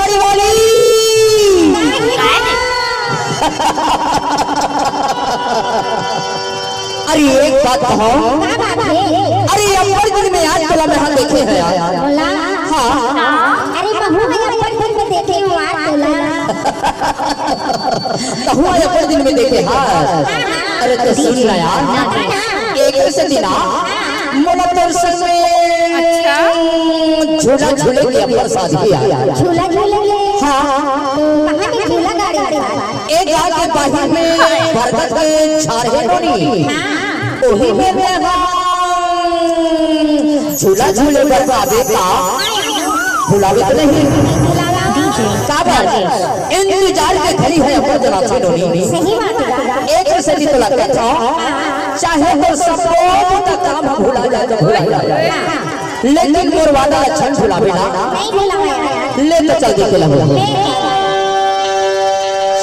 साड़ी वाली अरे एक बात कहो, अरे अपर दिन में आज तोला में हम देखे हैं यार। हाँ अरे बहू मैं अपर दिन में देखे हूँ आज तोला। कहूँ आज अपर दिन में देखे हाँ। अरे तो सुन रहा यार, एक ऐसे दिन मोला तोर संग में झूला झूले की अपर शादी आया। झूला झूलेंगे हाँ कहाँ में झूला गाड़ी एक गाँव के बाहर में बरगद के झाड़ है रोनी ओही में झूला झूले बरसाते का बुलावे तो नहीं का बात इंतजार के खड़ी है अपन जना से रोनी एक से दिन तो लगता था चाहे तो सब का काम भुला जाए तो भुला जाए लेकिन मोर वादा अच्छा भुलावे ना ले तो चल देखे लगे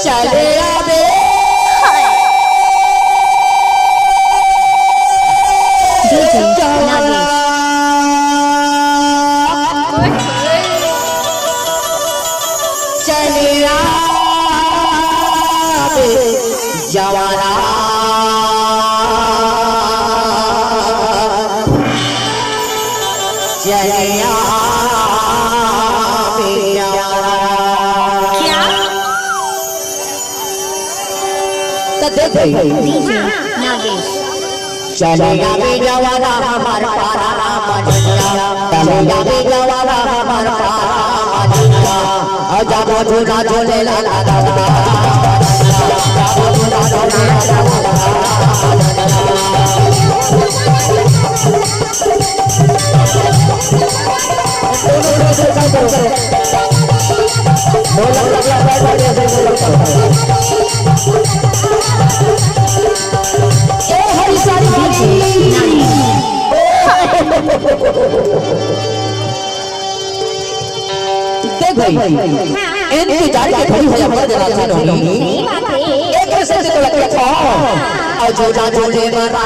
चले आवे जवाना चलिया क्या चलेगा भी जवाना हमारा पारा चलेगा भी जवाना हमारा पारा जाबो झूला झूले ला ला ला इंतजार के खड़ी है अपने दिल से नहीं एक से तो लगता था और जो जा जो ले मरा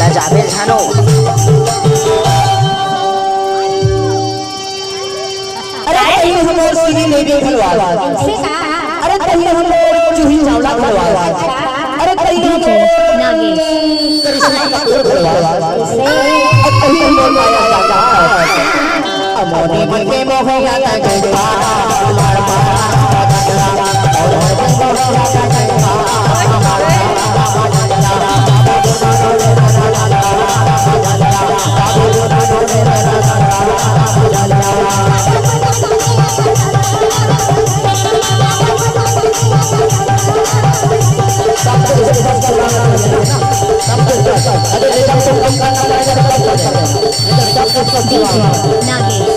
लजाबे जानो अरे कहीं हम और सीधी लेके खलवा अरे कहीं हम चूही चावला खलवा अरे कहीं हम करिश्मा कपूर खलवा कहीं हम माया दादा अमोनी मन के मोह गाता गवा मार मार और सब कुछ अरे ले जाओ तो कम करना पड़ेगा तो कर देना नहीं तो सब कुछ सब नागे